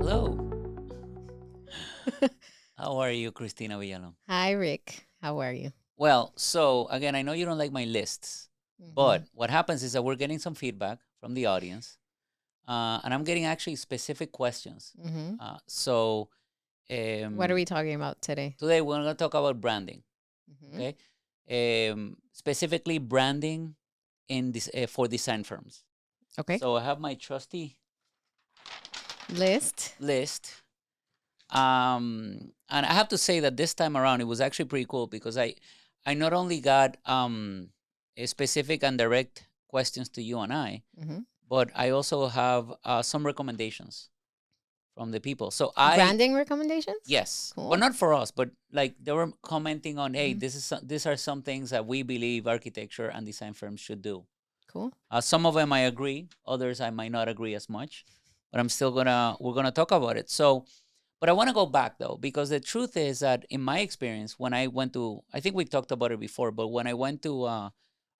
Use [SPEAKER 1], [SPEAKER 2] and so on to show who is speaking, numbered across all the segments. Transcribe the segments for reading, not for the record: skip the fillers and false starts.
[SPEAKER 1] Hello. How are you, Cristina Villalón?
[SPEAKER 2] Hi, Rick. How are you?
[SPEAKER 1] Well, so again, I know you don't like my lists,
[SPEAKER 2] Mm-hmm.
[SPEAKER 1] but what happens is that we're getting some feedback from the audience, and I'm getting actually specific questions.
[SPEAKER 2] Mm-hmm.
[SPEAKER 1] So
[SPEAKER 2] What are
[SPEAKER 1] um,
[SPEAKER 2] we talking about today?
[SPEAKER 1] today we're going to talk about branding,
[SPEAKER 2] Mm-hmm.
[SPEAKER 1] okay? Specifically branding in this for design firms.
[SPEAKER 2] Okay.
[SPEAKER 1] So I have my trusty
[SPEAKER 2] List.
[SPEAKER 1] list. And I have to say that this time around it was actually pretty cool because I not only got a specific and direct questions to you and I,
[SPEAKER 2] Mm-hmm.
[SPEAKER 1] but I also have some recommendations from the people. So I
[SPEAKER 2] Branding recommendations?
[SPEAKER 1] yes, but
[SPEAKER 2] Cool.
[SPEAKER 1] not for us, but like they were commenting on, hey,
[SPEAKER 2] Mm-hmm.
[SPEAKER 1] these are some things that we believe architecture and design firms should do.
[SPEAKER 2] Cool.
[SPEAKER 1] Some of them I agree, others I might not agree as much, but we're gonna talk about it. So but I want to go back though, because the truth is that in my experience, when I went to, I think we talked about it before, but when I went to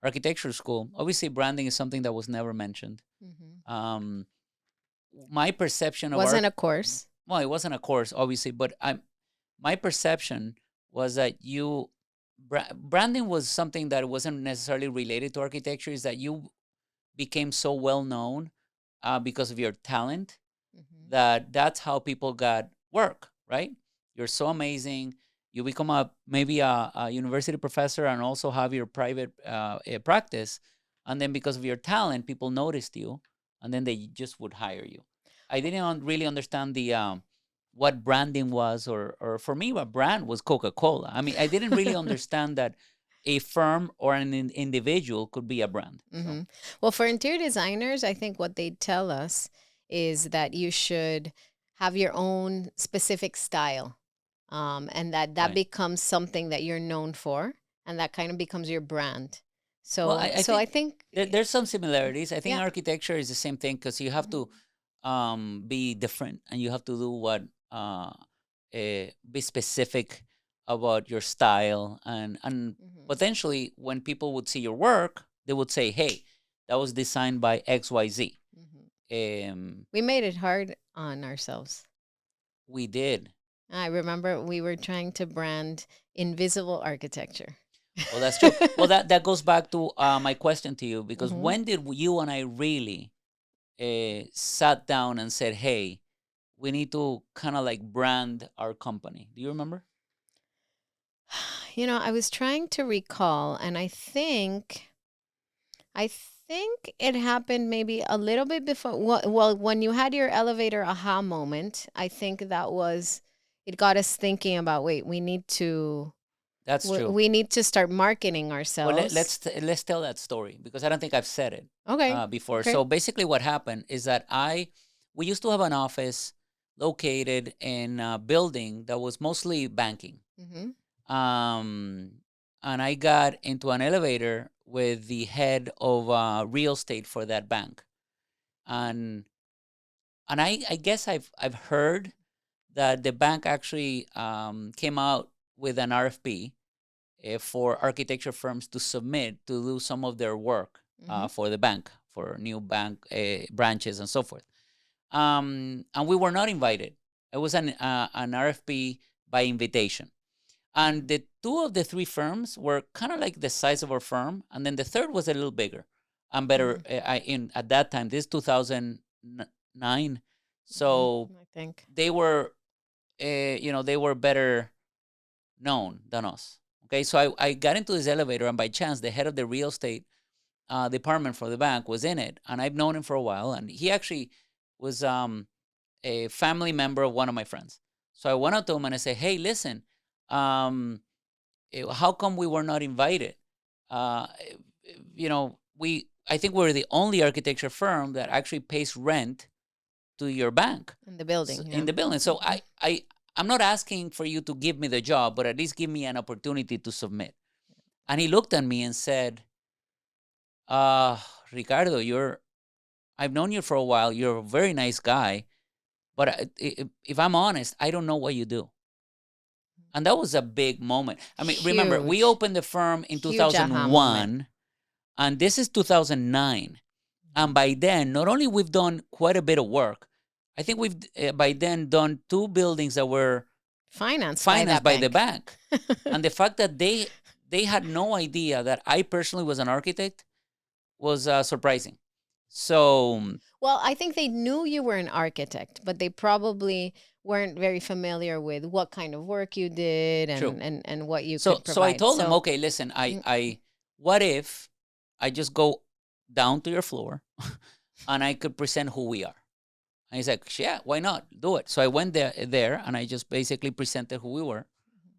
[SPEAKER 1] architecture school, obviously branding is something that was never mentioned.
[SPEAKER 2] Mm-hmm.
[SPEAKER 1] Um, my perception of
[SPEAKER 2] Wasn't
[SPEAKER 1] art,
[SPEAKER 2] a course.
[SPEAKER 1] well, it wasn't a course, obviously, but my perception was that branding was something that wasn't necessarily related to architecture, is that you became so well known because of your talent
[SPEAKER 2] Mm-hmm.
[SPEAKER 1] that that's how people got work, right? You're so amazing. You become maybe a university professor and also have your private practice, and then because of your talent, people noticed you, and then they just would hire you. I didn't really understand the what branding was, or for me, what brand was Coca Cola. I mean, I didn't really understand that a firm or an individual could be a brand.
[SPEAKER 2] Mm-hmm.
[SPEAKER 1] So
[SPEAKER 2] Well, for interior designers, I think what they tell us is that you should have your own specific style, and that
[SPEAKER 1] right.
[SPEAKER 2] becomes something that you're known for, and that kind of becomes your brand.
[SPEAKER 1] Well,
[SPEAKER 2] So,
[SPEAKER 1] I
[SPEAKER 2] so I
[SPEAKER 1] think
[SPEAKER 2] think,
[SPEAKER 1] there's some similarities. I think
[SPEAKER 2] yeah.
[SPEAKER 1] architecture is the same thing because you have
[SPEAKER 2] Mhm.
[SPEAKER 1] to be different and you have to do what be specific about your style, and
[SPEAKER 2] Mhm.
[SPEAKER 1] potentially when people would see your work, they would say, "Hey, that was designed by XYZ."
[SPEAKER 2] Mhm.
[SPEAKER 1] Um,
[SPEAKER 2] We made it hard on ourselves.
[SPEAKER 1] we did.
[SPEAKER 2] I remember we were trying to brand invisible architecture.
[SPEAKER 1] Well, that's true. Well, that goes back to my question to you, because
[SPEAKER 2] Hmm.
[SPEAKER 1] when did you and I really sat down and said, "Hey, we need to kind of like brand our company"? Do you remember?
[SPEAKER 2] I was trying to recall, and I think it happened maybe a little bit before. Well, when you had your elevator aha moment, I think it got us thinking about, wait,
[SPEAKER 1] That's true.
[SPEAKER 2] we need to start marketing
[SPEAKER 1] Well,
[SPEAKER 2] ourselves.
[SPEAKER 1] let's tell that story because I don't think I've said it
[SPEAKER 2] Okay.
[SPEAKER 1] before.
[SPEAKER 2] Okay.
[SPEAKER 1] So basically, what happened is that we used to have an office located in a building that was mostly banking.
[SPEAKER 2] Mm-hmm.
[SPEAKER 1] Um, and I got into an elevator with the head of real estate for that bank, and I guess I've heard that the bank actually came out with an RFP for architecture firms to submit to do some of their work
[SPEAKER 2] Mm-hmm.
[SPEAKER 1] for the bank, for new bank branches and so forth. And we were not invited. It was an RFP by invitation. And the two of the three firms were kind of like the size of our firm, and then the third was a little bigger and better.
[SPEAKER 2] Mm-hmm.
[SPEAKER 1] In at that time, this is 2009, so
[SPEAKER 2] Mm-hmm. I think.
[SPEAKER 1] they were, they were better known than us. Okay, so I got into this elevator, and by chance, the head of the real estate department for the bank was in it, and I've known him for a while, and he actually was a family member of one of my friends. So I went up to him and I said, "Hey, listen, um, how come we were not invited? Uh, we I think we're the only architecture firm that actually pays rent to your bank
[SPEAKER 2] In the building,
[SPEAKER 1] in
[SPEAKER 2] yeah.
[SPEAKER 1] the building. So
[SPEAKER 2] Mm-hmm.
[SPEAKER 1] I'm not asking for you to give me the job, but at least give me an opportunity to submit." And he looked at me and said, uh, "Ricardo, I've known you for a while. You're a very nice guy, but if I'm honest, I don't know what you do." And that was a big moment. I mean, remember, we
[SPEAKER 2] Huge,
[SPEAKER 1] opened the firm in
[SPEAKER 2] huge aha moment.
[SPEAKER 1] 2001, And this is 2009. And by then, not only we've done quite a bit of work, I think we've by then done 2 buildings that were
[SPEAKER 2] Financed by
[SPEAKER 1] financed
[SPEAKER 2] that
[SPEAKER 1] by the
[SPEAKER 2] bank.
[SPEAKER 1] bank. And the fact that they had no idea that I personally was an architect was surprising. So
[SPEAKER 2] Well, I think they knew you were an architect, but they probably weren't very familiar with what kind of work you did
[SPEAKER 1] true.
[SPEAKER 2] and what you
[SPEAKER 1] So
[SPEAKER 2] could
[SPEAKER 1] so I
[SPEAKER 2] provide.
[SPEAKER 1] told them,
[SPEAKER 2] So,
[SPEAKER 1] okay, listen,
[SPEAKER 2] mm,
[SPEAKER 1] I what if I just go down to your floor and I could present who we are? And he's like, yeah, why not? Do it. So I went there and I just basically presented who we were.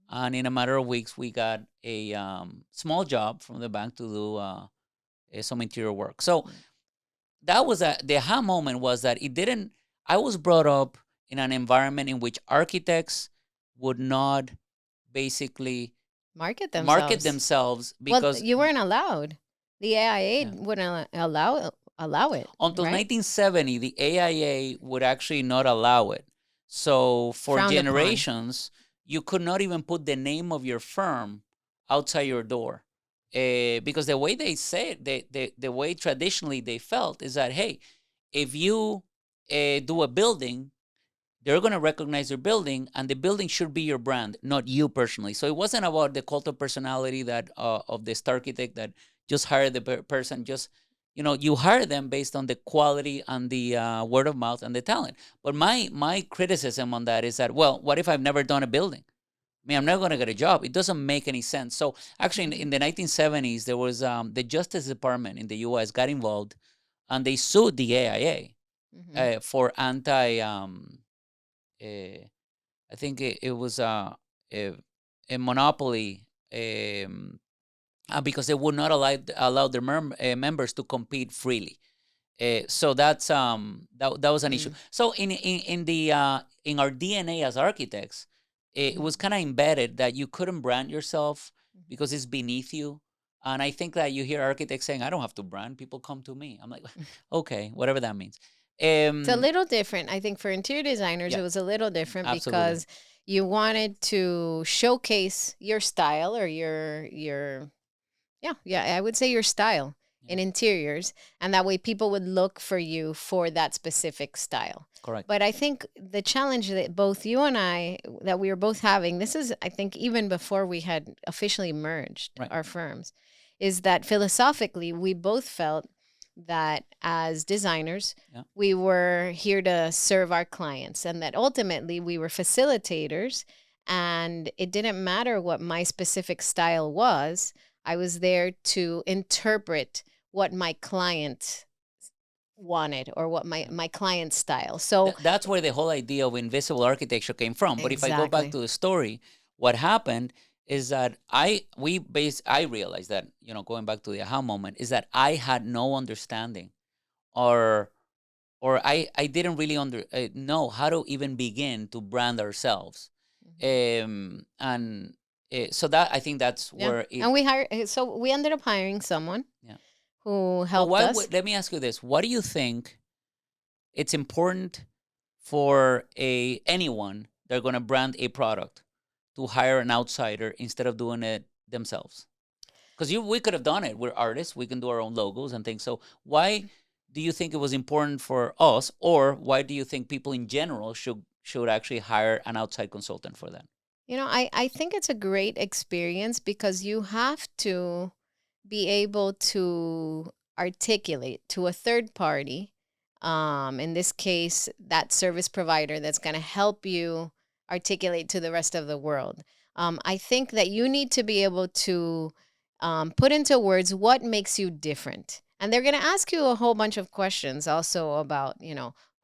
[SPEAKER 1] And in a matter of weeks, we got a small job from the bank to do some interior work. So that was the aha moment was that it didn't. I was brought up in an environment in which architects would not basically
[SPEAKER 2] market
[SPEAKER 1] market
[SPEAKER 2] themselves.
[SPEAKER 1] themselves
[SPEAKER 2] Well,
[SPEAKER 1] because
[SPEAKER 2] you weren't allowed. The AIA
[SPEAKER 1] yeah,
[SPEAKER 2] wouldn't allow it,
[SPEAKER 1] until
[SPEAKER 2] right?
[SPEAKER 1] 1970, the AIA would actually not allow it. So for
[SPEAKER 2] Frowned upon.
[SPEAKER 1] generations, you could not even put the name of your firm outside your door. Because the way they say it, the way traditionally they felt is that, hey, if you do a building, they're going to recognize your building, and the building should be your brand, not you personally. So it wasn't about the cult of personality that of the star architect that just hired the person. Just you hire them based on the quality and the word of mouth and the talent. But my criticism on that is that, well, what if I've never done a building? I mean, I'm never going to get a job. It doesn't make any sense. So actually, in the 1970s, there was the Justice Department in the U.S. got involved, and they sued the AIA
[SPEAKER 2] Mm-hmm.
[SPEAKER 1] for anti. I think it was a, a monopoly because they would not allow their members to compete freely. So that was an issue.
[SPEAKER 2] Mm.
[SPEAKER 1] So in the in our DNA as architects, it was
[SPEAKER 2] Mhm.
[SPEAKER 1] kind of embedded that you couldn't brand yourself
[SPEAKER 2] Mhm.
[SPEAKER 1] because it's beneath you. And I think that you hear architects saying, "I don't have to brand. People come to me." I'm like, okay, whatever that means.
[SPEAKER 2] It's a little different. I think for interior designers,
[SPEAKER 1] Yeah,
[SPEAKER 2] it was a little different
[SPEAKER 1] absolutely.
[SPEAKER 2] because you wanted to showcase your style or your yeah, I would say your style
[SPEAKER 1] Yeah,
[SPEAKER 2] in interiors, and that way people would look for you for that specific style.
[SPEAKER 1] correct.
[SPEAKER 2] But I think the challenge that both you and I that we were both having, this is I think even before we had officially merged
[SPEAKER 1] Right.
[SPEAKER 2] our firms, is that philosophically we both felt that as designers
[SPEAKER 1] Yeah.
[SPEAKER 2] we were here to serve our clients and that ultimately we were facilitators, and it didn't matter what my specific style was. I was there to interpret what my client wanted or what
[SPEAKER 1] Yeah.
[SPEAKER 2] my client's style. So
[SPEAKER 1] That's where the whole idea of invisible architecture came from. But if I go back
[SPEAKER 2] exactly.
[SPEAKER 1] to the story, what happened is that I realized that, going back to the aha moment, is that I had no understanding, or I didn't really know how to even begin to brand ourselves.
[SPEAKER 2] Mhm.
[SPEAKER 1] And so that, I think that's
[SPEAKER 2] Yeah.
[SPEAKER 1] where it
[SPEAKER 2] And so we ended up hiring someone
[SPEAKER 1] yeah.
[SPEAKER 2] who
[SPEAKER 1] But
[SPEAKER 2] helped us.
[SPEAKER 1] let me ask you this. What do you think it's important for a anyone they're going to brand a product to hire an outsider instead of doing it themselves? Because we could have done it. We're artists. We can do our own logos and things. So why do you think it was important for us, or why do you think people in general should actually hire an outside consultant for that?
[SPEAKER 2] I think it's a great experience because you have to be able to articulate to a third party, in this case, that service provider that's going to help you articulate to the rest of the world. I think that you need to be able to put into words what makes you different. And they're going to ask you a whole bunch of questions also about,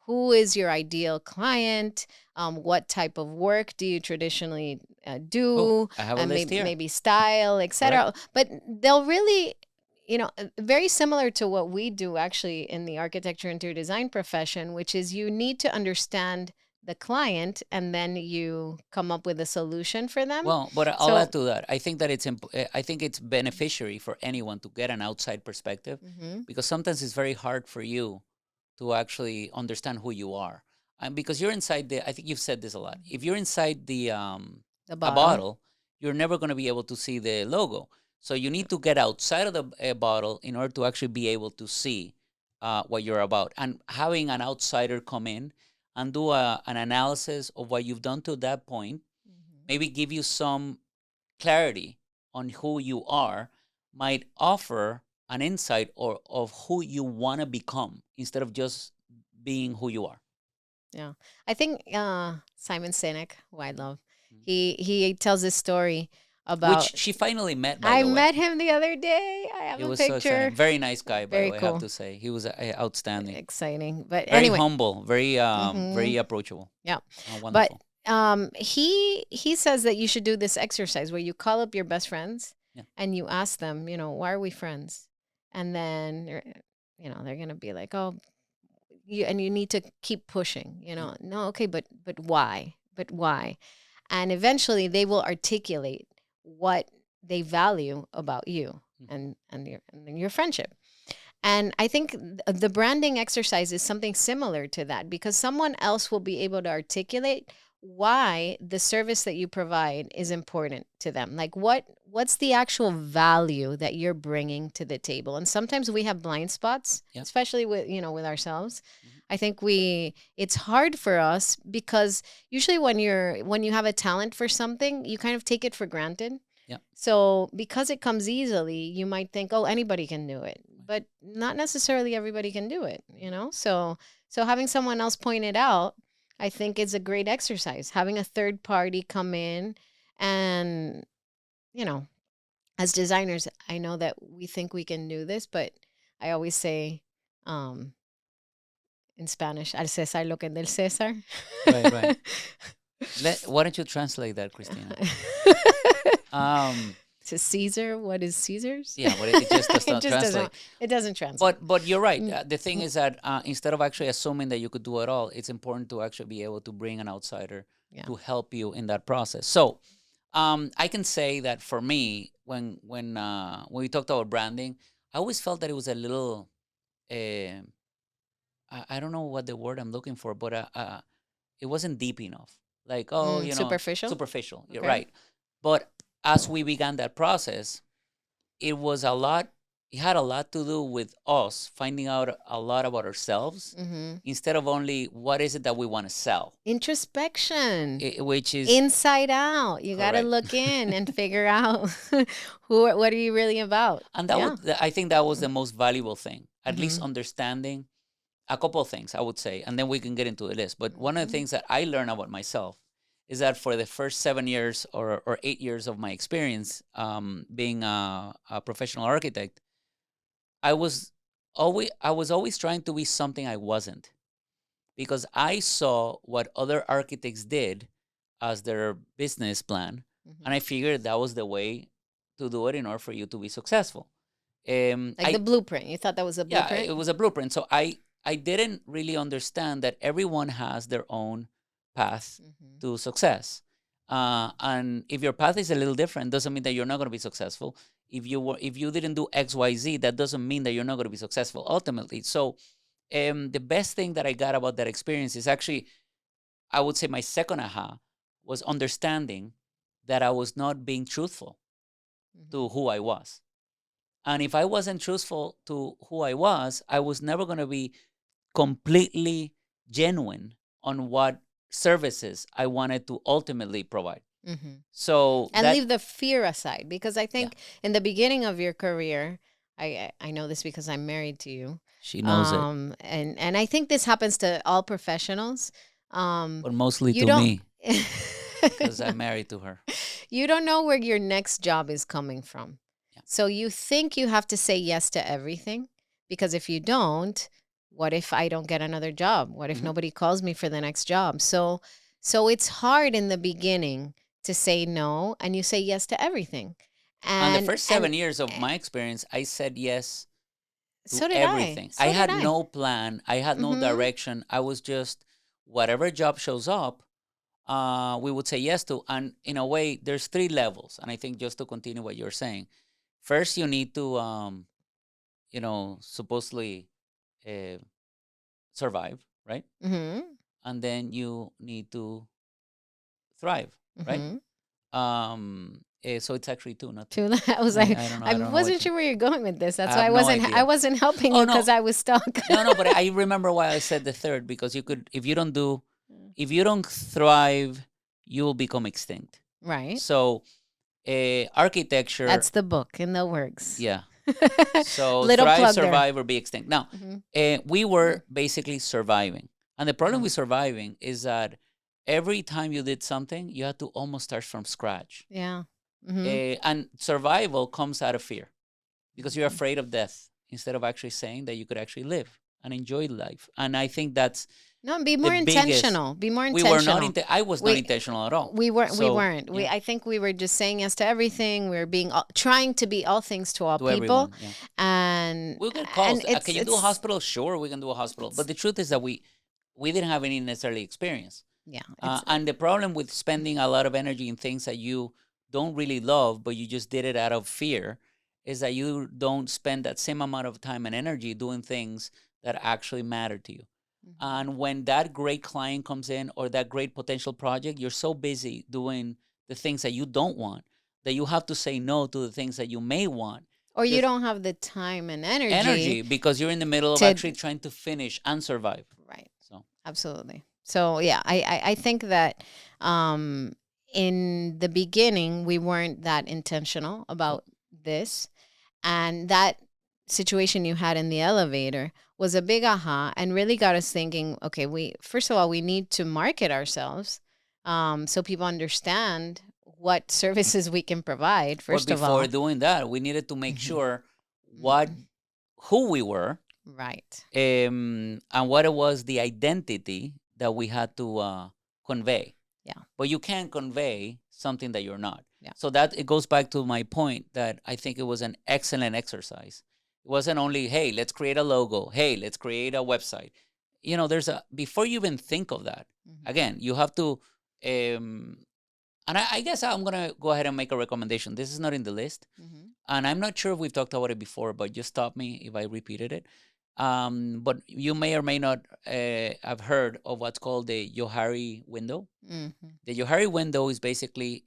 [SPEAKER 2] who is your ideal client? What type of work do you traditionally
[SPEAKER 1] Oh,
[SPEAKER 2] do?
[SPEAKER 1] I have a list here.
[SPEAKER 2] Maybe style,
[SPEAKER 1] Correct.
[SPEAKER 2] etc. But they'll really, very similar to what we do actually in the architecture interior design profession, which is you need to understand the client and then you come up with a solution for them.
[SPEAKER 1] Well, but I'll
[SPEAKER 2] So,
[SPEAKER 1] add to that. I think that I think it's beneficiary for anyone to get an outside perspective,
[SPEAKER 2] mhm,
[SPEAKER 1] because sometimes it's very hard for you to actually understand who you are, and because you're inside the. I think you've said this a lot. If you're inside the
[SPEAKER 2] the
[SPEAKER 1] a
[SPEAKER 2] bottle.
[SPEAKER 1] bottle, you're never going to be able to see the logo. So you need to get outside of the bottle in order to actually be able to see what you're about. And having an outsider come in and do an analysis of what you've done to that point, maybe give you some clarity on who you are, might offer an insight or of who you want to become instead of just being who you are.
[SPEAKER 2] Yeah. I think Simon Sinek, who I love,
[SPEAKER 1] Mhm.
[SPEAKER 2] he tells this story about.
[SPEAKER 1] Which she finally met, by
[SPEAKER 2] I
[SPEAKER 1] the way.
[SPEAKER 2] met him the other day. I have
[SPEAKER 1] It
[SPEAKER 2] a
[SPEAKER 1] was so exciting.
[SPEAKER 2] picture.
[SPEAKER 1] Very nice guy, by the
[SPEAKER 2] Very
[SPEAKER 1] way, I have
[SPEAKER 2] cool.
[SPEAKER 1] to say. He was outstanding.
[SPEAKER 2] Exciting. But
[SPEAKER 1] Very
[SPEAKER 2] anyway,
[SPEAKER 1] humble, very
[SPEAKER 2] hmm
[SPEAKER 1] very approachable.
[SPEAKER 2] yeah. But
[SPEAKER 1] Wonderful.
[SPEAKER 2] he says that you should do this exercise where you call up your best friends
[SPEAKER 1] Yeah.
[SPEAKER 2] and you ask them, why are we friends? And then they're gonna be like, oh, you need to keep pushing.
[SPEAKER 1] Yeah.
[SPEAKER 2] No, okay, but why? But why? And eventually they will articulate what they value about you
[SPEAKER 1] Mhm.
[SPEAKER 2] and your friendship. And I think the branding exercise is something similar to that, because someone else will be able to articulate why the service that you provide is important to them. Like what's the actual value that you're bringing to the table? And sometimes we have blind spots,
[SPEAKER 1] Yeah.
[SPEAKER 2] especially with ourselves.
[SPEAKER 1] Mhm.
[SPEAKER 2] I think it's hard for us because usually when you have a talent for something, you kind of take it for granted.
[SPEAKER 1] Yeah.
[SPEAKER 2] So because it comes easily, you might think, oh, anybody can do it, but not necessarily everybody can do it, So having someone else point it out, I think is a great exercise. Having a third party come in and, you know, as designers, I know that we think we can do this, but I always say, in Spanish, al César lo que es del César.
[SPEAKER 1] Right, right. Why don't you translate that, Cristina? Um,
[SPEAKER 2] To Caesar, what is Caesar's?
[SPEAKER 1] yeah, but it just does
[SPEAKER 2] It
[SPEAKER 1] not
[SPEAKER 2] just doesn't.
[SPEAKER 1] translate.
[SPEAKER 2] It doesn't translate.
[SPEAKER 1] But you're right.
[SPEAKER 2] Mm,
[SPEAKER 1] The thing is that instead of actually assuming that you could do it all, it's important to actually be able to bring an outsider
[SPEAKER 2] yeah.
[SPEAKER 1] to help you in that process. So I can say that for me, when we talked about branding, I always felt that it was a little. Uh, I don't know what the word I'm looking for, but it wasn't deep enough. Like, oh,
[SPEAKER 2] Superficial.
[SPEAKER 1] superficial. You're
[SPEAKER 2] Okay.
[SPEAKER 1] right. But as we began that process, it was a lot. It had a lot to do with us finding out a lot about ourselves
[SPEAKER 2] Mm-hmm.
[SPEAKER 1] instead of only what is it that we want to sell,
[SPEAKER 2] Introspection.
[SPEAKER 1] which is
[SPEAKER 2] Inside out. You got to
[SPEAKER 1] correct.
[SPEAKER 2] look in and figure out what are you really about.
[SPEAKER 1] And
[SPEAKER 2] Yeah.
[SPEAKER 1] I think that was the most valuable thing, at least
[SPEAKER 2] Mm-hmm.
[SPEAKER 1] understanding a couple of things, I would say, and then we can get into the list. But one of the
[SPEAKER 2] Mm-hmm.
[SPEAKER 1] things that I learned about myself is that for the first 7 years or 8 years of my experience being a professional architect, I was always trying to be something I wasn't, because I saw what other architects did as their business plan, and I
[SPEAKER 2] Mm-hmm.
[SPEAKER 1] figured that was the way to do it in order for you to be successful.
[SPEAKER 2] Like the blueprint. You thought that was a
[SPEAKER 1] Yeah,
[SPEAKER 2] blueprint?
[SPEAKER 1] it was a blueprint. So I didn't really understand that everyone has their own path
[SPEAKER 2] Mm-hmm.
[SPEAKER 1] to success. And if your path is a little different, doesn't mean that you're not going to be successful. If you didn't do XYZ, that doesn't mean that you're not going to be successful ultimately. So the best thing that I got about that experience is actually, I would say, my second aha was understanding that I was not being truthful to
[SPEAKER 2] Mm-hmm.
[SPEAKER 1] who I was. And if I wasn't truthful to who I was never going to be completely genuine on what services I wanted to ultimately provide.
[SPEAKER 2] Mm-hmm.
[SPEAKER 1] So
[SPEAKER 2] And leave the fear aside, because I
[SPEAKER 1] yeah,
[SPEAKER 2] think in the beginning of your career, I know this because I'm married to you,
[SPEAKER 1] she knows it,
[SPEAKER 2] and I think this happens to all professionals.
[SPEAKER 1] but mostly
[SPEAKER 2] You
[SPEAKER 1] to
[SPEAKER 2] don't.
[SPEAKER 1] me because I'm married to her.
[SPEAKER 2] You don't know where your next job is coming from.
[SPEAKER 1] Yeah.
[SPEAKER 2] So you think you have to say yes to everything, because if you don't, what if I don't get another job? What if
[SPEAKER 1] Mhm.
[SPEAKER 2] nobody calls me for the next job? So it's hard in the beginning to say no, and you say yes to everything.
[SPEAKER 1] And the
[SPEAKER 2] And
[SPEAKER 1] first
[SPEAKER 2] and
[SPEAKER 1] 7 years of
[SPEAKER 2] eh,
[SPEAKER 1] my experience, I said yes to
[SPEAKER 2] so did I.
[SPEAKER 1] everything. I
[SPEAKER 2] So did
[SPEAKER 1] had
[SPEAKER 2] I.
[SPEAKER 1] no plan, I had no
[SPEAKER 2] Mhm.
[SPEAKER 1] direction. I was just, whatever job shows up, we would say yes to. And in a way, there's three levels. And I think, just to continue what you're saying, first you need to, supposedly uh, survive, right?
[SPEAKER 2] Mhm.
[SPEAKER 1] And then you need to thrive, right?
[SPEAKER 2] Mhm.
[SPEAKER 1] So it's actually two, not three.
[SPEAKER 2] Too I was like,
[SPEAKER 1] I don't know.
[SPEAKER 2] I
[SPEAKER 1] I don't know what
[SPEAKER 2] wasn't
[SPEAKER 1] you.
[SPEAKER 2] sure where you're going with this.
[SPEAKER 1] I
[SPEAKER 2] That's why
[SPEAKER 1] have
[SPEAKER 2] I
[SPEAKER 1] no
[SPEAKER 2] wasn't I
[SPEAKER 1] idea.
[SPEAKER 2] wasn't helping
[SPEAKER 1] Oh
[SPEAKER 2] you
[SPEAKER 1] no,
[SPEAKER 2] because I was stuck.
[SPEAKER 1] no, but I remember why I said the third, because you could, if you don't thrive, you will become extinct.
[SPEAKER 2] Right.
[SPEAKER 1] So, architecture,
[SPEAKER 2] That's the book in the works.
[SPEAKER 1] yeah. So
[SPEAKER 2] Little
[SPEAKER 1] thrive,
[SPEAKER 2] plug there.
[SPEAKER 1] survive, or be extinct. Now,
[SPEAKER 2] Hmm.
[SPEAKER 1] we were basically surviving, and the problem
[SPEAKER 2] Uh-huh.
[SPEAKER 1] with surviving is that every time you did something, you had to almost start from scratch.
[SPEAKER 2] Yeah. Hmm.
[SPEAKER 1] And survival comes out of fear, because you're afraid of death instead of actually saying that you could actually live and enjoy life. And I think that's
[SPEAKER 2] No, be
[SPEAKER 1] the
[SPEAKER 2] more
[SPEAKER 1] biggest.
[SPEAKER 2] intentional. Be more
[SPEAKER 1] We were not.
[SPEAKER 2] intentional.
[SPEAKER 1] I was not
[SPEAKER 2] We
[SPEAKER 1] intentional at all.
[SPEAKER 2] we weren't. We
[SPEAKER 1] So
[SPEAKER 2] weren't.
[SPEAKER 1] yeah,
[SPEAKER 2] I think we were just saying yes to everything. We were being trying to be all things to all
[SPEAKER 1] to
[SPEAKER 2] people,
[SPEAKER 1] everyone. Yeah,
[SPEAKER 2] and
[SPEAKER 1] we'll get calls.
[SPEAKER 2] it's
[SPEAKER 1] Can you do a
[SPEAKER 2] it's
[SPEAKER 1] hospital? Sure, we can do a hospital. But
[SPEAKER 2] it's
[SPEAKER 1] the truth is that we didn't have any necessarily experience.
[SPEAKER 2] yeah. It's
[SPEAKER 1] And the problem with spending a lot of energy in things that you don't really love, but you just did it out of fear, is that you don't spend that same amount of time and energy doing things that actually matter to you.
[SPEAKER 2] Mhm.
[SPEAKER 1] And when that great client comes in, or that great potential project, you're so busy doing the things that you don't want, that you have to say no to the things that you may want.
[SPEAKER 2] Or you
[SPEAKER 1] Just
[SPEAKER 2] don't have the time and energy
[SPEAKER 1] energy, because you're in the middle of
[SPEAKER 2] to
[SPEAKER 1] actually trying to finish and survive.
[SPEAKER 2] right.
[SPEAKER 1] So,
[SPEAKER 2] Absolutely. So yeah, I think that um, in the beginning we weren't that intentional
[SPEAKER 1] nope.
[SPEAKER 2] about this, and that situation you had in the elevator was a big aha and really got us thinking. Okay, we first of all we need to market ourselves so people understand what services we can provide.
[SPEAKER 1] But
[SPEAKER 2] First of
[SPEAKER 1] before
[SPEAKER 2] all,
[SPEAKER 1] doing that, we needed to make
[SPEAKER 2] Mhm.
[SPEAKER 1] sure what
[SPEAKER 2] Mhm.
[SPEAKER 1] who we were,
[SPEAKER 2] Right.
[SPEAKER 1] and what it was the identity that we had to convey.
[SPEAKER 2] Yeah.
[SPEAKER 1] But you can't convey something that you're not.
[SPEAKER 2] Yeah.
[SPEAKER 1] So that it goes back to my point that I think it was an excellent exercise. It wasn't only, hey, let's create a logo, hey, let's create a website. There's a before you even think of that.
[SPEAKER 2] Mhm.
[SPEAKER 1] Again, you have to, um, and I guess I'm gonna go ahead and make a recommendation. This is not in the list,
[SPEAKER 2] Mhm.
[SPEAKER 1] and I'm not sure if we've talked about it before, but just stop me if I repeated it. But you may or may not have heard of what's called the Johari window.
[SPEAKER 2] Mhm.
[SPEAKER 1] The Johari window is basically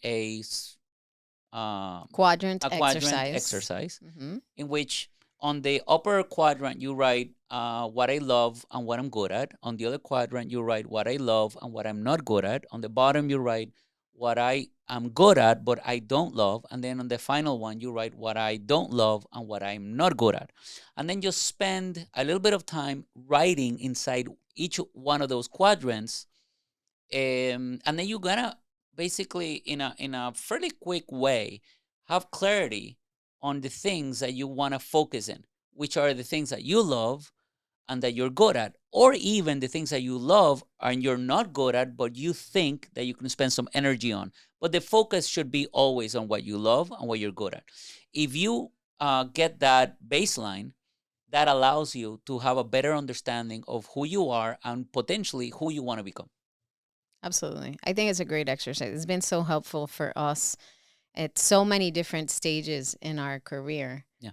[SPEAKER 1] um,
[SPEAKER 2] Quadrant
[SPEAKER 1] a quadrant
[SPEAKER 2] exercise.
[SPEAKER 1] exercise,
[SPEAKER 2] Mhm.
[SPEAKER 1] in which on the upper quadrant you write what I love and what I'm good at. On the other quadrant you write what I love and what I'm not good at. On the bottom you write what I am good at but I don't love. And then on the final one you write what I don't love and what I'm not good at. And then just spend a little bit of time writing inside each one of those quadrants, and then you're gonna basically in a fairly quick way have clarity on the things that you want to focus in, which are the things that you love and that you're good at, or even the things that you love and you're not good at but you think that you can spend some energy on. But the focus should be always on what you love and what you're good at. If you get that baseline, that allows you to have a better understanding of who you are and potentially who you want to become.
[SPEAKER 2] Absolutely. I think it's a great exercise. It's been so helpful for us at so many different stages in our career.
[SPEAKER 1] Yeah.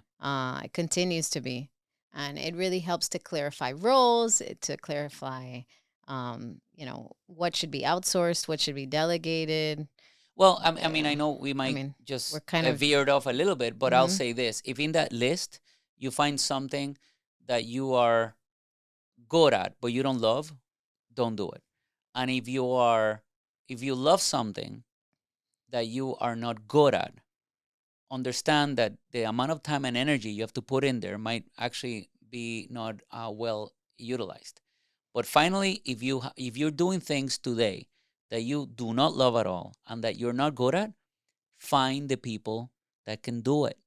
[SPEAKER 2] It continues to be. And it really helps to clarify roles, to clarify, what should be outsourced, what should be delegated.
[SPEAKER 1] Well, I mean, I know we
[SPEAKER 2] I
[SPEAKER 1] might
[SPEAKER 2] mean, we're
[SPEAKER 1] just
[SPEAKER 2] kind of,
[SPEAKER 1] veered off a little bit, but I'll
[SPEAKER 2] mhm.
[SPEAKER 1] say this. If in that list you find something that you are good at, but you don't love, don't do it. And if you love something that you are not good at, understand that the amount of time and energy you have to put in there might actually be not well utilized. But finally, if you're doing things today that you do not love at all and that you're not good at, find the people that can do it.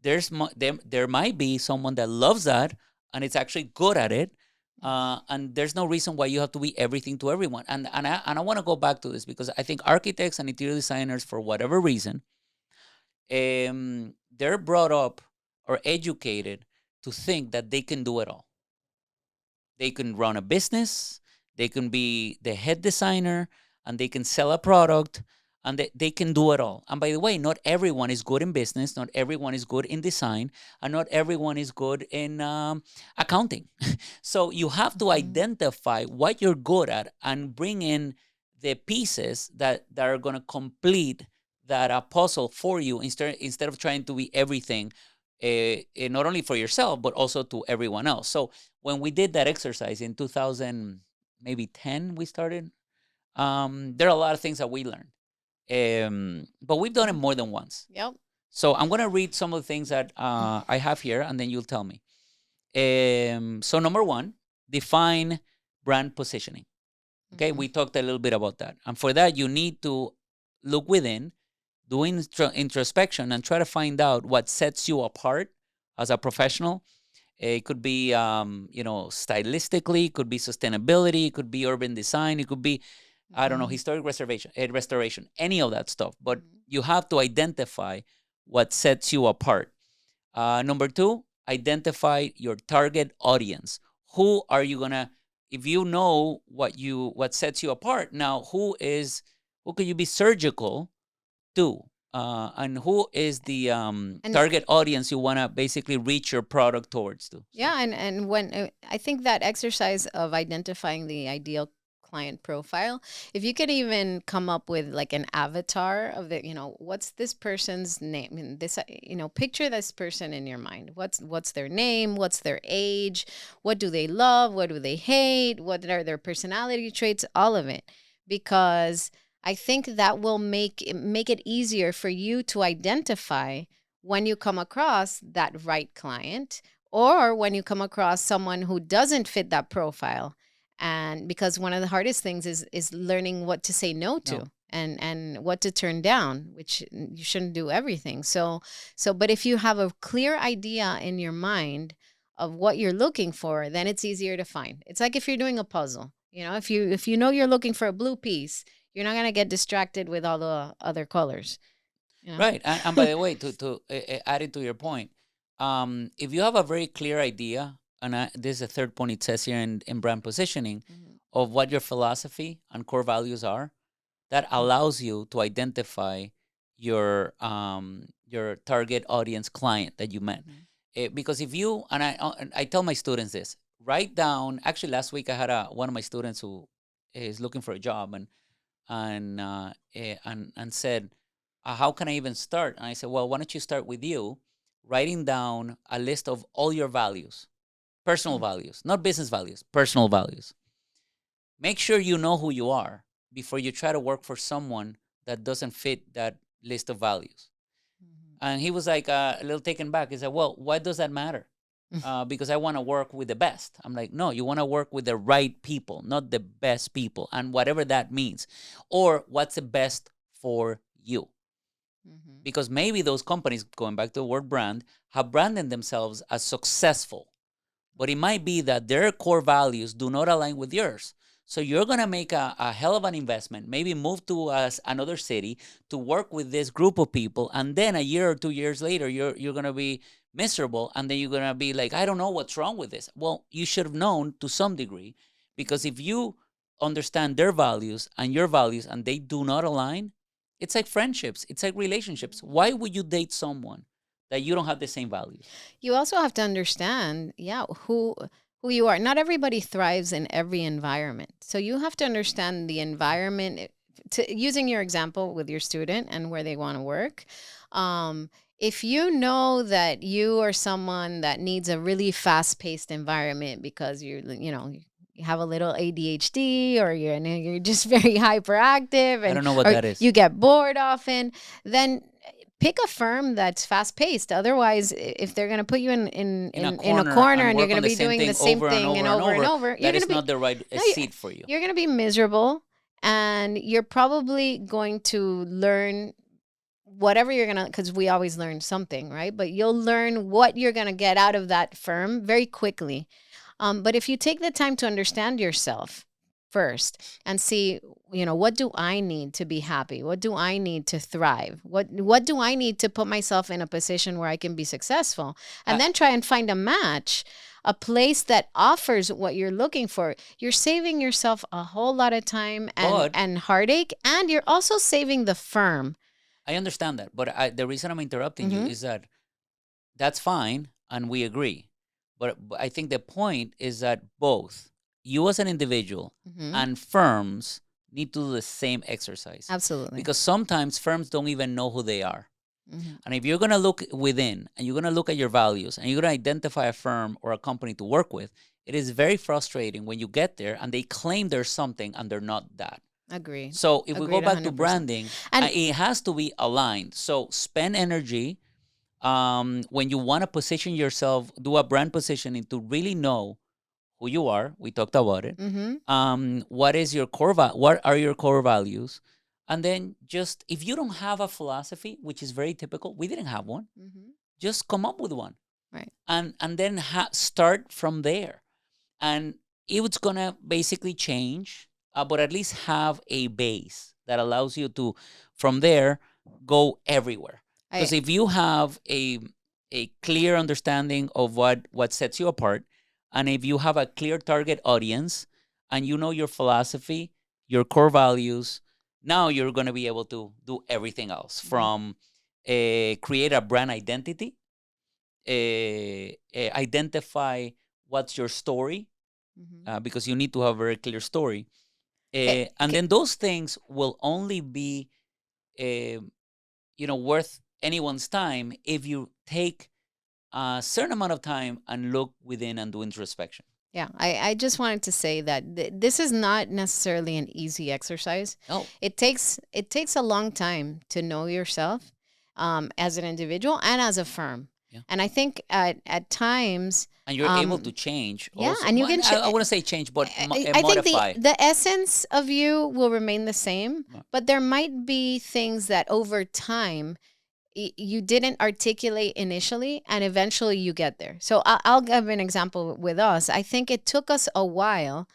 [SPEAKER 1] There might be someone that loves that and it's actually good at it, and there's no reason why you have to be everything to everyone. And I want to go back to this because I think architects and interior designers, for whatever reason, they're brought up or educated to think that they can do it all. They can run a business, they can be the head designer, and they can sell a product, and they can do it all. And by the way, not everyone is good in business, not everyone is good in design, and not everyone is good in accounting. So you have to
[SPEAKER 2] Mhm.
[SPEAKER 1] identify what you're good at and bring in the pieces that are going to complete that puzzle for you instead of trying to be everything, not only for yourself but also to everyone else. So when we did that exercise in 2000, maybe 10, we started. There are a lot of things that we learned, but we've done it more than once.
[SPEAKER 2] Yep.
[SPEAKER 1] So I'm gonna read some of the things that I have here, and then you'll tell me. So number one, define brand positioning. Okay, we talked a little bit about that, and for that you need to look within, do introspection, and try to find out what sets you apart as a professional. It could be, stylistically, it could be sustainability, it could be urban design, it could be, I don't know, historic restoration, any of that stuff. But you have to identify what sets you apart. Number two, identify your target audience. Who are you gonna? If you know what sets you apart, now who could you be surgical to? And who is the target audience you want to basically reach your product towards to?
[SPEAKER 2] Yeah, and when I think that exercise of identifying the ideal client profile, if you could even come up with like an avatar of what's this person's name, and this, picture this person in your mind. What's their name? What's their age? What do they love? What do they hate? What are their personality traits? All of it, because I think that will make it easier for you to identify when you come across that right client, or when you come across someone who doesn't fit that profile. And because one of the hardest things is learning what to say no to.
[SPEAKER 1] No.
[SPEAKER 2] And what to turn down, which you shouldn't do everything. But if you have a clear idea in your mind of what you're looking for, then it's easier to find. It's like if you're doing a puzzle. If you know you're looking for a blue piece, you're not going to get distracted with all the other colors.
[SPEAKER 1] Right. And by the way, to add it to your point, if you have a very clear idea, and this is a third point it says here in brand positioning, of what your philosophy and core values are, that allows you to identify your target audience client that you met. Because if you, and I tell my students this, write down. Actually, last week I had one of my students who is looking for a job, and said, how can I even start? And I said, well, why don't you start with you writing down a list of all your values, personal values, not business values, personal values. Make sure you know who you are before you try to work for someone that doesn't fit that list of values. And he was like a little taken back. He said, well, why does that matter? Because I want to work with the best. I'm like, no, you want to work with the right people, not the best people, and whatever that means, or what's the best for you. Because maybe those companies, going back to the word brand, have branded themselves as successful, but it might be that their core values do not align with yours. So you're going to make a hell of an investment, maybe move to another city to work with this group of people, and then a year or 2 years later, you're going to be miserable, and then you're going to be like, I don't know what's wrong with this. Well, you should have known to some degree, because if you understand their values and your values and they do not align, it's like friendships, it's like relationships. Why would you date someone that you don't have the same values?
[SPEAKER 2] You also have to understand, who you are. Not everybody thrives in every environment. So you have to understand the environment. Using your example with your student and where they want to work, if you know that you are someone that needs a really fast-paced environment because you have a little ADHD, or you're just very hyperactive, and
[SPEAKER 1] I don't know what that is.
[SPEAKER 2] you get bored often, then pick a firm that's fast-paced. Otherwise, if they're going to put you in a corner and you're going to be doing the same thing and over and over,
[SPEAKER 1] that is not the right seat for you.
[SPEAKER 2] You're going to be miserable, and you're probably going to learn whatever you're going to, because we always learn something, right? But you'll learn what you're going to get out of that firm very quickly. But if you take the time to understand yourself first and see, what do I need to be happy? What do I need to thrive? What do I need to put myself in a position where I can be successful? And then try and find a match, a place that offers what you're looking for. You're saving yourself a whole lot of time and heartache, and you're also saving the firm.
[SPEAKER 1] I understand that, but the reason I'm interrupting you is that that's fine, and we agree. But I think the point is that both you as an individual and firms need to do the same exercise.
[SPEAKER 2] Absolutely.
[SPEAKER 1] Because sometimes firms don't even know who they are.
[SPEAKER 2] Mm-hmm.
[SPEAKER 1] And if you're going to look within and you're going to look at your values and you're going to identify a firm or a company to work with, it is very frustrating when you get there and they claim there's something and they're not that.
[SPEAKER 2] Agreed.
[SPEAKER 1] So if we go
[SPEAKER 2] Agreed
[SPEAKER 1] back to
[SPEAKER 2] 100%.
[SPEAKER 1] branding,
[SPEAKER 2] And
[SPEAKER 1] it has to be aligned. So spend energy when you want to position yourself, do a brand positioning to really know who you are. We talked about it.
[SPEAKER 2] mm-hmm.
[SPEAKER 1] What is your what are your core values? And then just if you don't have a philosophy, which is very typical, we didn't have one.
[SPEAKER 2] Mm-hmm.
[SPEAKER 1] Just come up with one,
[SPEAKER 2] Right.
[SPEAKER 1] and then start from there. And it's gonna basically change, but at least have a base that allows you to, from there, go everywhere. Because if you have a clear understanding of what sets you apart, and if you have a clear target audience, and you know your philosophy, your core values, now you're gonna be able to do everything else from create a brand identity, identify what's your story,
[SPEAKER 2] Mm-hmm.
[SPEAKER 1] because you need to have a very clear story. And
[SPEAKER 2] Okay.
[SPEAKER 1] then those things will only be, uh, worth anyone's time if you take a certain amount of time and look within and do introspection.
[SPEAKER 2] Yeah, I just wanted to say that this is not necessarily an easy exercise.
[SPEAKER 1] Oh,
[SPEAKER 2] It takes a long time to know yourself, as an individual and as a firm.
[SPEAKER 1] yeah.
[SPEAKER 2] And I think at times,
[SPEAKER 1] And you're able to change
[SPEAKER 2] yeah,
[SPEAKER 1] also.
[SPEAKER 2] and you
[SPEAKER 1] Well,
[SPEAKER 2] can.
[SPEAKER 1] I wouldn't say change, but
[SPEAKER 2] I think
[SPEAKER 1] modify.
[SPEAKER 2] the essence of you will remain the same,
[SPEAKER 1] Right.
[SPEAKER 2] but there might be things that over time you didn't articulate initially, and eventually you get there. So I'll give an example with us. I think it took us a while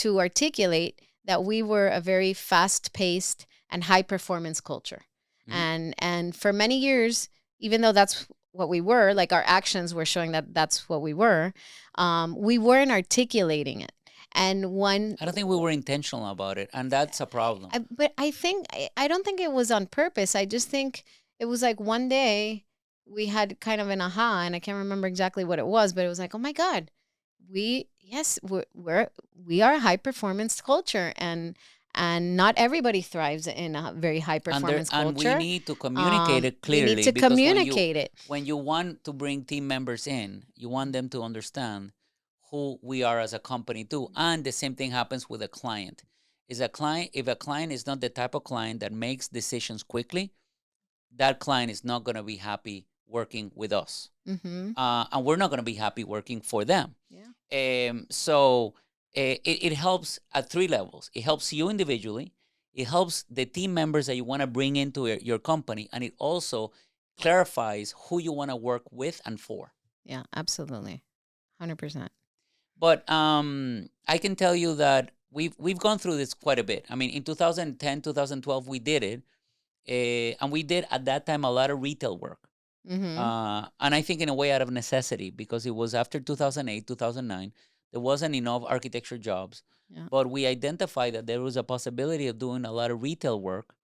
[SPEAKER 2] to articulate that we were a very fast-paced and high-performance culture. And for many years, even though that's what we were, like our actions were showing that that's what we weren't articulating it. And when
[SPEAKER 1] I don't think we were intentional about it, and that's a problem.
[SPEAKER 2] but I don't think it was on purpose. I just think it was like one day we had kind of an aha, and I can't remember exactly what it was, but it was like, oh my God, we are a high performance culture, and not everybody thrives in a very high performance
[SPEAKER 1] And we
[SPEAKER 2] culture.
[SPEAKER 1] need to communicate it
[SPEAKER 2] We need
[SPEAKER 1] clearly,
[SPEAKER 2] to
[SPEAKER 1] because
[SPEAKER 2] communicate it.
[SPEAKER 1] when you want to bring team members in, you want them to understand who we are as a company too. And the same thing happens with a client. If a client is not the type of client that makes decisions quickly, that client is not going to be happy working with us.
[SPEAKER 2] Mm-hmm.
[SPEAKER 1] And we're not going to be happy working for them.
[SPEAKER 2] Yeah.
[SPEAKER 1] So it helps at three levels. It helps you individually. It helps the team members that you want to bring into your company. And it also clarifies who you want to work with and for.
[SPEAKER 2] Yeah, absolutely. 100%.
[SPEAKER 1] But I can tell you that we've gone through this quite a bit. I mean, in 2010, 2012, we did it. And we did at that time a lot of retail work.
[SPEAKER 2] Mm-hmm.
[SPEAKER 1] And I think in a way out of necessity, because it was after 2008, 2009, there wasn't enough architecture jobs.
[SPEAKER 2] Yeah.
[SPEAKER 1] But we identified that there was a possibility of doing a lot of retail work.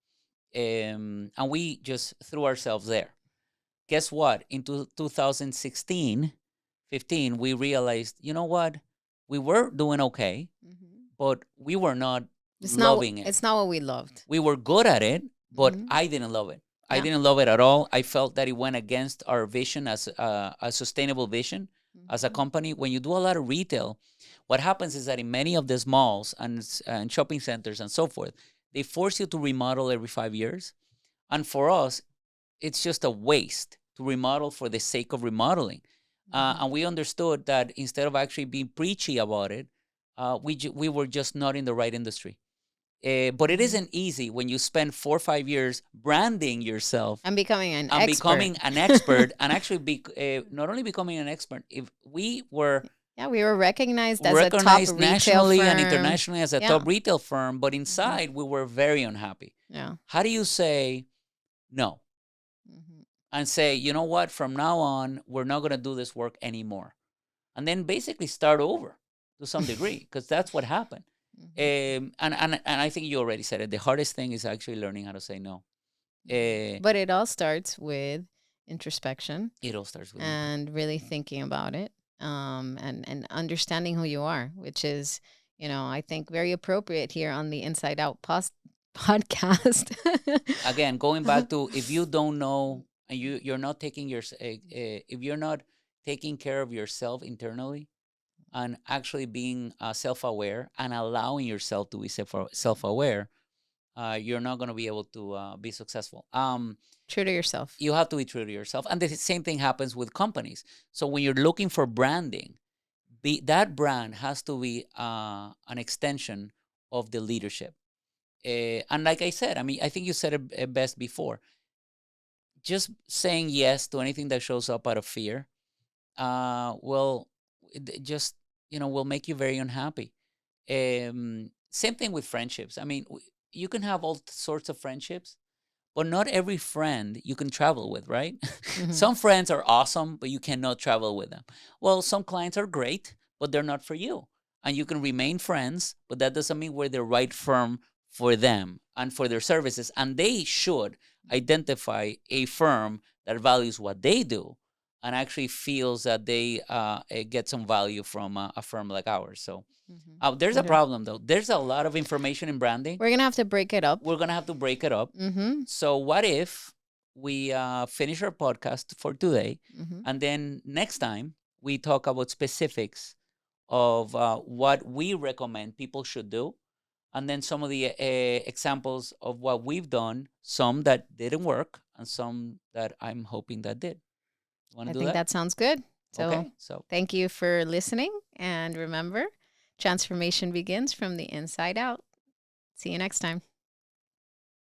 [SPEAKER 1] And we just threw ourselves there. Guess what? In 2016, 15, we realized, you know what? We were doing okay,
[SPEAKER 2] Mm-hmm.
[SPEAKER 1] but we were not
[SPEAKER 2] It's not.
[SPEAKER 1] loving it.
[SPEAKER 2] It's not what we loved.
[SPEAKER 1] We were good at it, but
[SPEAKER 2] Mhm.
[SPEAKER 1] I didn't love it. I
[SPEAKER 2] Yeah.
[SPEAKER 1] didn't love it at all. I felt that it went against our vision as a sustainable vision as a
[SPEAKER 2] Mhm.
[SPEAKER 1] company. When you do a lot of retail, what happens is that in many of these malls and shopping centers and so forth, they force you to remodel every 5 years. And for us, it's just a waste to remodel for the sake of remodeling. And we understood that instead of actually being preachy about it, we were just not in the right industry. But it isn't easy when you spend 4 or 5 years branding yourself
[SPEAKER 2] I'm becoming an
[SPEAKER 1] and
[SPEAKER 2] expert.
[SPEAKER 1] becoming an expert, and actually not only becoming an expert. If we were
[SPEAKER 2] Yeah, we were recognized as a top
[SPEAKER 1] recognized
[SPEAKER 2] retail
[SPEAKER 1] nationally
[SPEAKER 2] firm.
[SPEAKER 1] and internationally as a
[SPEAKER 2] Yeah.
[SPEAKER 1] top retail firm, but inside we were very unhappy.
[SPEAKER 2] Yeah.
[SPEAKER 1] How do you say no
[SPEAKER 2] Mm-hmm.
[SPEAKER 1] and say, you know what, from now on, we're not going to do this work anymore? And then basically start over to some degree, because that's what happened. And I think you already said it. The hardest thing is actually learning how to say no.
[SPEAKER 2] But it all starts with introspection
[SPEAKER 1] It all starts with
[SPEAKER 2] and really thinking about it, and understanding who you are, which is, I think very appropriate here on the Inside Out podcast.
[SPEAKER 1] Again, going back to, if you don't know and you're not taking if you're not taking care of yourself internally and actually being self-aware and allowing yourself to be self-aware, you're not going to be able to be successful.
[SPEAKER 2] True to yourself.
[SPEAKER 1] You have to be true to yourself, and the same thing happens with companies. So when you're looking for branding, that brand has to be an extension of the leadership. And like I said, I mean, I think you said it best before. Just saying yes to anything that shows up out of fear, will just will make you very unhappy. Same thing with friendships. I mean, you can have all sorts of friendships, but not every friend you can travel with, right? Some friends are awesome, but you cannot travel with them. Well, some clients are great, but they're not for you. And you can remain friends, but that doesn't mean we're the right firm for them and for their services. And they should identify a firm that values what they do and actually feels that they get some value from a firm like ours. So there's a problem, though. There's a lot of information in branding.
[SPEAKER 2] We're going to have to break it up.
[SPEAKER 1] We're going to have to break it up. So what if we finish our podcast for today, and then next time we talk about specifics of what we recommend people should do, and then some of the examples of what we've done, some that didn't work and some that I'm hoping that did.
[SPEAKER 2] I think that sounds good. So,
[SPEAKER 1] okay, so
[SPEAKER 2] thank you for listening. And remember, transformation begins from the inside out. See you next time.